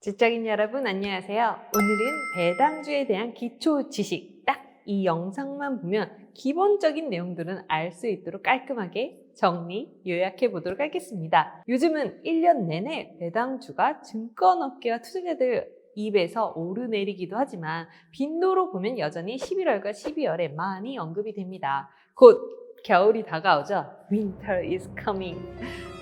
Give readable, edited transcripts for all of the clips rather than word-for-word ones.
직장인 여러분 안녕하세요. 오늘은 배당주에 대한 기초 지식, 딱 이 영상만 보면 기본적인 내용들은 알 수 있도록 깔끔하게 정리, 요약해 보도록 하겠습니다. 요즘은 1년 내내 배당주가 증권업계와 투자자들 입에서 오르내리기도 하지만 빈도로 보면 여전히 11월과 12월에 많이 언급이 됩니다. 곧 겨울이 다가오죠. Winter is coming.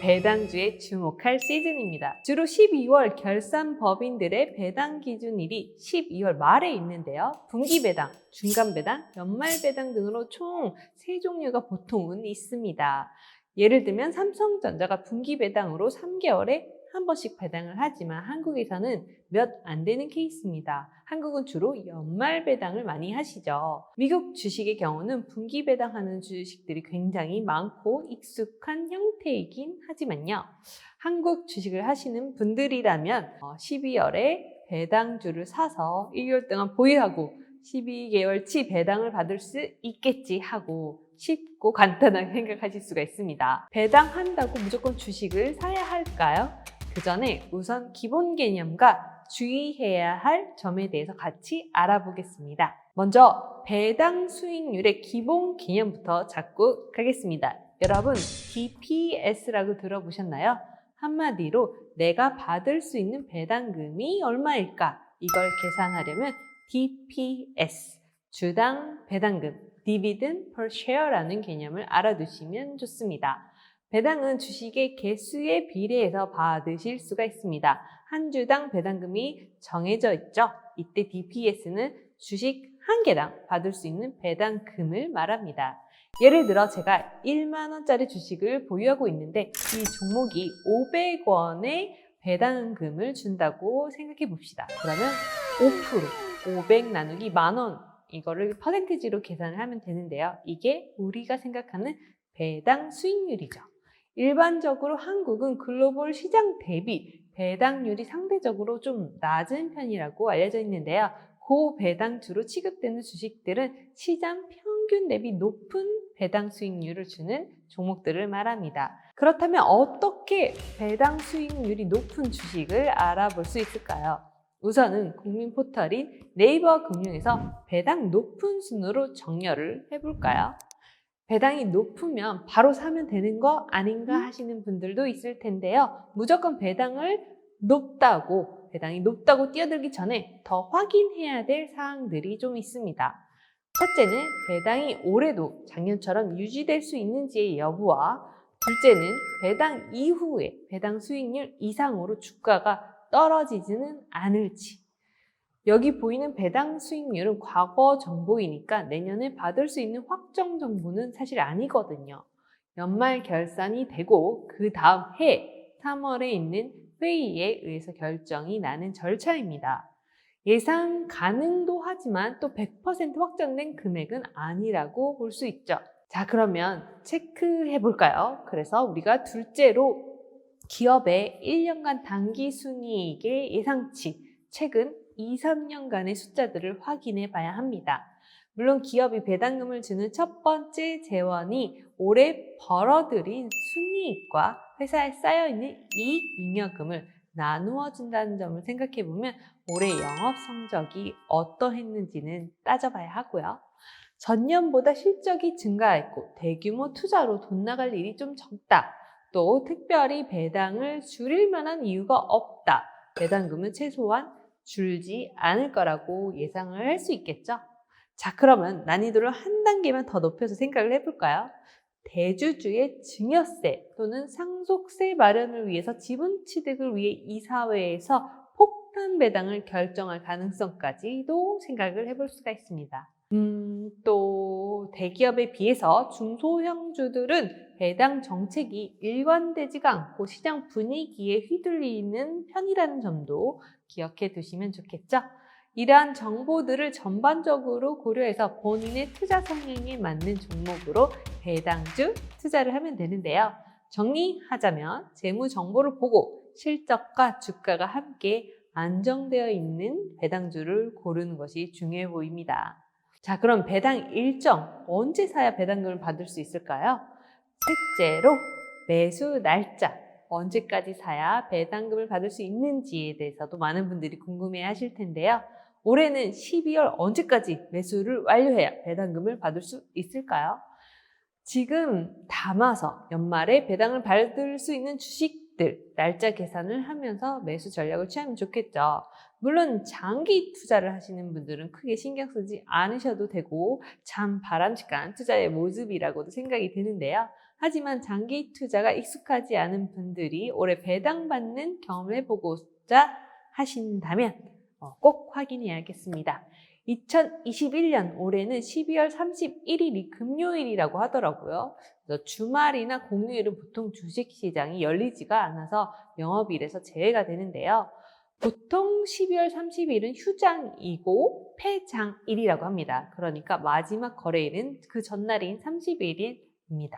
배당주에 주목할 시즌입니다. 주로 12월 결산 법인들의 배당 기준일이 12월 말에 있는데요. 분기 배당, 중간 배당, 연말 배당 등으로 총 3종류가 보통은 있습니다. 예를 들면 삼성전자가 분기 배당으로 3개월에 한 번씩 배당을 하지만 한국에서는 몇 안 되는 케이스입니다. 한국은 주로 연말 배당을 많이 하시죠. 미국 주식의 경우는 분기 배당하는 주식들이 굉장히 많고 익숙한 형태이긴 하지만요. 한국 주식을 하시는 분들이라면 12월에 배당주를 사서 1개월 동안 보유하고 12개월치 배당을 받을 수 있겠지 하고 쉽고 간단하게 생각하실 수가 있습니다. 배당한다고 무조건 주식을 사야 할까요? 그 전에 우선 기본 개념과 주의해야 할 점에 대해서 같이 알아보겠습니다. 먼저 배당 수익률의 기본 개념부터 잡고 가겠습니다. 여러분 DPS라고 들어보셨나요? 한마디로 내가 받을 수 있는 배당금이 얼마일까? 이걸 계산하려면 DPS, 주당 배당금, Dividend per Share라는 개념을 알아두시면 좋습니다. 배당은 주식의 개수에 비례해서 받으실 수가 있습니다. 한 주당 배당금이 정해져 있죠. 이때 DPS는 주식 한 개당 받을 수 있는 배당금을 말합니다. 예를 들어 제가 1만 원짜리 주식을 보유하고 있는데 이 종목이 500원의 배당금을 준다고 생각해 봅시다. 그러면 5%, 500 나누기 만원 이거를 퍼센티지로 계산을 하면 되는데요. 이게 우리가 생각하는 배당 수익률이죠. 일반적으로 한국은 글로벌 시장 대비 배당률이 상대적으로 좀 낮은 편이라고 알려져 있는데요. 고배당주로 취급되는 주식들은 시장 평균 대비 높은 배당 수익률을 주는 종목들을 말합니다. 그렇다면 어떻게 배당 수익률이 높은 주식을 알아볼 수 있을까요? 우선은 국민 포털인 네이버 금융에서 배당 높은 순으로 정렬을 해볼까요? 배당이 높으면 바로 사면 되는 거 아닌가 하시는 분들도 있을 텐데요. 무조건 배당이 높다고 뛰어들기 전에 더 확인해야 될 사항들이 좀 있습니다. 첫째는 배당이 올해도 작년처럼 유지될 수 있는지의 여부와 둘째는 배당 이후에 배당 수익률 이상으로 주가가 떨어지지는 않을지. 여기 보이는 배당 수익률은 과거 정보이니까 내년에 받을 수 있는 확정 정보는 사실 아니거든요. 연말 결산이 되고 그 다음 해 3월에 있는 회의에 의해서 결정이 나는 절차입니다. 예상 가능도 하지만 또 100% 확정된 금액은 아니라고 볼 수 있죠. 자, 그러면 체크해 볼까요? 그래서 우리가 둘째로 기업의 1년간 당기순이익의 예상치, 최근 2, 3년간의 숫자들을 확인해 봐야 합니다. 물론 기업이 배당금을 주는 첫 번째 재원이 올해 벌어들인 순이익과 회사에 쌓여있는 이익 잉여금을 나누어 준다는 점을 생각해 보면 올해 영업 성적이 어떠했는지는 따져봐야 하고요. 전년보다 실적이 증가했고 대규모 투자로 돈 나갈 일이 좀 적다. 또 특별히 배당을 줄일 만한 이유가 없다. 배당금은 최소한 줄지 않을 거라고 예상을 할 수 있겠죠? 자, 그러면 난이도를 한 단계만 더 높여서 생각을 해볼까요? 대주주의 증여세 또는 상속세 마련을 위해서 지분 취득을 위해 이사회에서 폭탄 배당을 결정할 가능성까지도 생각을 해볼 수가 있습니다. 또 대기업에 비해서 중소형주들은 배당 정책이 일관되지가 않고 시장 분위기에 휘둘리는 편이라는 점도 기억해 두시면 좋겠죠? 이러한 정보들을 전반적으로 고려해서 본인의 투자 성향에 맞는 종목으로 배당주 투자를 하면 되는데요. 정리하자면 재무 정보를 보고 실적과 주가가 함께 안정되어 있는 배당주를 고르는 것이 중요해 보입니다. 자, 그럼 배당 일정 언제 사야 배당금을 받을 수 있을까요? 셋째로 매수 날짜. 언제까지 사야 배당금을 받을 수 있는지에 대해서도 많은 분들이 궁금해 하실 텐데요. 올해는 12월 언제까지 매수를 완료해야 배당금을 받을 수 있을까요? 지금 담아서 연말에 배당을 받을 수 있는 주식들 날짜 계산을 하면서 매수 전략을 취하면 좋겠죠. 물론 장기 투자를 하시는 분들은 크게 신경 쓰지 않으셔도 되고 참 바람직한 투자의 모습이라고도 생각이 드는데요. 하지만 장기 투자가 익숙하지 않은 분들이 올해 배당받는 경험을 해보고자 하신다면 꼭 확인해야겠습니다. 2021년 올해는 12월 31일이 금요일이라고 하더라고요. 그래서 주말이나 공휴일은 보통 주식시장이 열리지가 않아서 영업일에서 제외가 되는데요. 보통 12월 30일은 휴장이고 폐장일이라고 합니다. 그러니까 마지막 거래일은 그 전날인 30일입니다.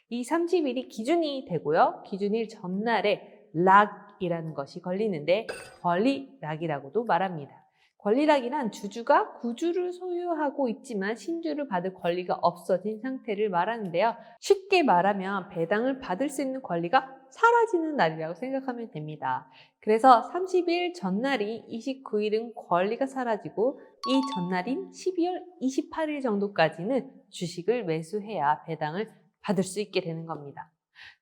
이 30일이 기준이 되고요. 기준일 전날에 락이라는 것이 걸리는데 권리락이라고도 말합니다. 권리락이란 주주가 구주를 소유하고 있지만 신주를 받을 권리가 없어진 상태를 말하는데요. 쉽게 말하면 배당을 받을 수 있는 권리가 사라지는 날이라고 생각하면 됩니다. 그래서 30일 전날이 29일은 권리가 사라지고 이 전날인 12월 28일 정도까지는 주식을 매수해야 배당을 받을 수 있게 되는 겁니다.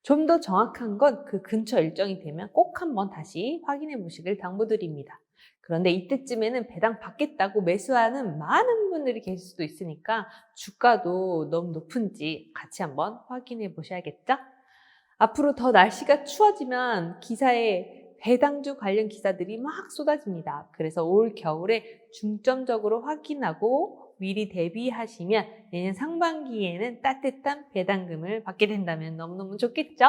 좀 더 정확한 건 그 근처 일정이 되면 꼭 한번 다시 확인해 보시길 당부드립니다. 그런데 이때쯤에는 배당 받겠다고 매수하는 많은 분들이 계실 수도 있으니까 주가도 너무 높은지 같이 한번 확인해 보셔야겠죠? 앞으로 더 날씨가 추워지면 기사에 배당주 관련 기사들이 막 쏟아집니다. 그래서 올 겨울에 중점적으로 확인하고 미리 대비하시면 내년 상반기에는 따뜻한 배당금을 받게 된다면 너무너무 좋겠죠?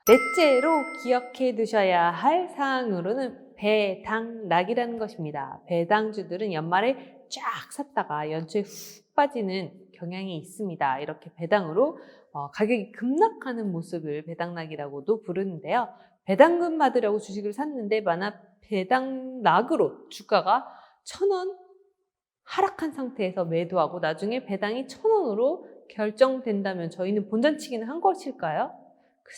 넷째로 기억해 두셔야 할 사항으로는 배당락이라는 것입니다. 배당주들은 연말에 쫙 샀다가 연초에 훅 빠지는 경향이 있습니다. 이렇게 배당으로 가격이 급락하는 모습을 배당락이라고도 부르는데요. 배당금 받으려고 주식을 샀는데 만약 배당락으로 주가가 1,000원 하락한 상태에서 매도하고 나중에 배당이 1,000원으로 결정된다면 저희는 본전치기는 한 것일까요?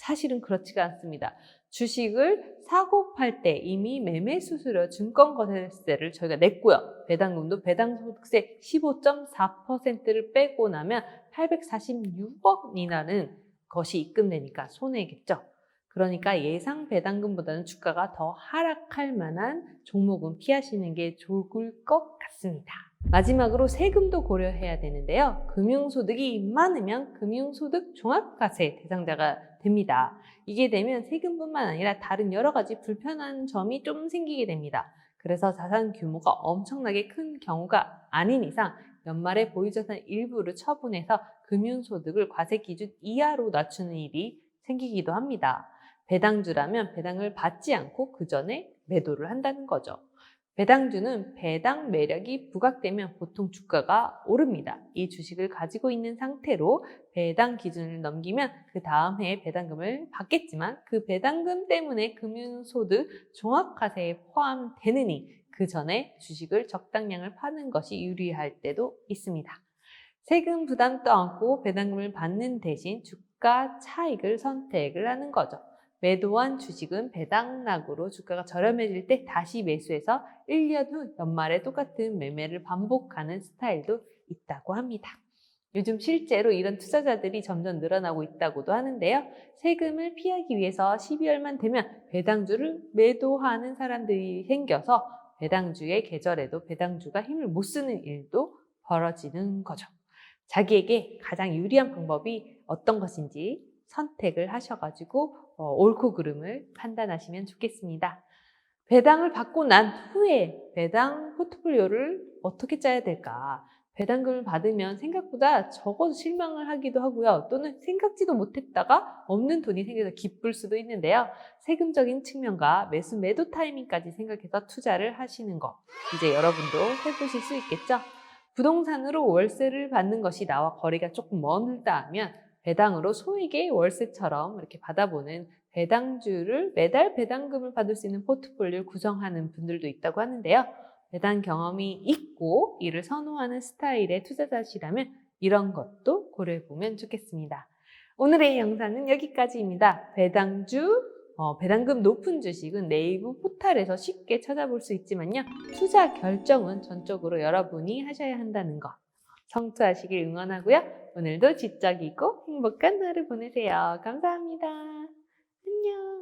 사실은 그렇지가 않습니다. 주식을 사고 팔 때 이미 매매 수수료 증권거래세를 저희가 냈고요. 배당금도 배당소득세 15.4%를 빼고 나면 846억이라는 것이 입금되니까 손해겠죠. 그러니까 예상 배당금보다는 주가가 더 하락할 만한 종목은 피하시는 게 좋을 것 같습니다. 마지막으로 세금도 고려해야 되는데요. 금융소득이 많으면 금융소득 종합과세 대상자가 됩니다. 이게 되면 세금뿐만 아니라 다른 여러 가지 불편한 점이 좀 생기게 됩니다. 그래서 자산 규모가 엄청나게 큰 경우가 아닌 이상 연말에 보유자산 일부를 처분해서 금융소득을 과세 기준 이하로 낮추는 일이 생기기도 합니다. 배당주라면 배당을 받지 않고 그 전에 매도를 한다는 거죠. 배당주는 배당 매력이 부각되면 보통 주가가 오릅니다. 이 주식을 가지고 있는 상태로 배당 기준을 넘기면 그 다음 해에 배당금을 받겠지만 그 배당금 때문에 금융소득 종합과세에 포함되느니 그 전에 주식을 적당량을 파는 것이 유리할 때도 있습니다. 세금 부담 떠안고 배당금을 받는 대신 주가 차익을 선택을 하는 거죠. 매도한 주식은 배당락으로 주가가 저렴해질 때 다시 매수해서 1년 후 연말에 똑같은 매매를 반복하는 스타일도 있다고 합니다. 요즘 실제로 이런 투자자들이 점점 늘어나고 있다고도 하는데요. 세금을 피하기 위해서 12월만 되면 배당주를 매도하는 사람들이 생겨서 배당주의 계절에도 배당주가 힘을 못 쓰는 일도 벌어지는 거죠. 자기에게 가장 유리한 방법이 어떤 것인지 선택을 하셔가지고 옳고 그름을 판단하시면 좋겠습니다. 배당을 받고 난 후에 배당 포트폴리오를 어떻게 짜야 될까? 배당금을 받으면 생각보다 적어도 실망을 하기도 하고요. 또는 생각지도 못했다가 없는 돈이 생겨서 기쁠 수도 있는데요. 세금적인 측면과 매수 매도 타이밍까지 생각해서 투자를 하시는 거 이제 여러분도 해보실 수 있겠죠? 부동산으로 월세를 받는 것이 나와 거리가 조금 멀다 하면 배당으로 소액의 월세처럼 이렇게 받아보는 배당주를 매달 배당금을 받을 수 있는 포트폴리오를 구성하는 분들도 있다고 하는데요. 배당 경험이 있고 이를 선호하는 스타일의 투자자시라면 이런 것도 고려해보면 좋겠습니다. 오늘의 영상은 여기까지입니다. 배당주 배당금 높은 주식은 네이버 포털에서 쉽게 찾아볼 수 있지만요. 투자 결정은 전적으로 여러분이 하셔야 한다는 거. 성투하시길 응원하고요. 오늘도 지적이고 행복한 하루 보내세요. 감사합니다. 안녕.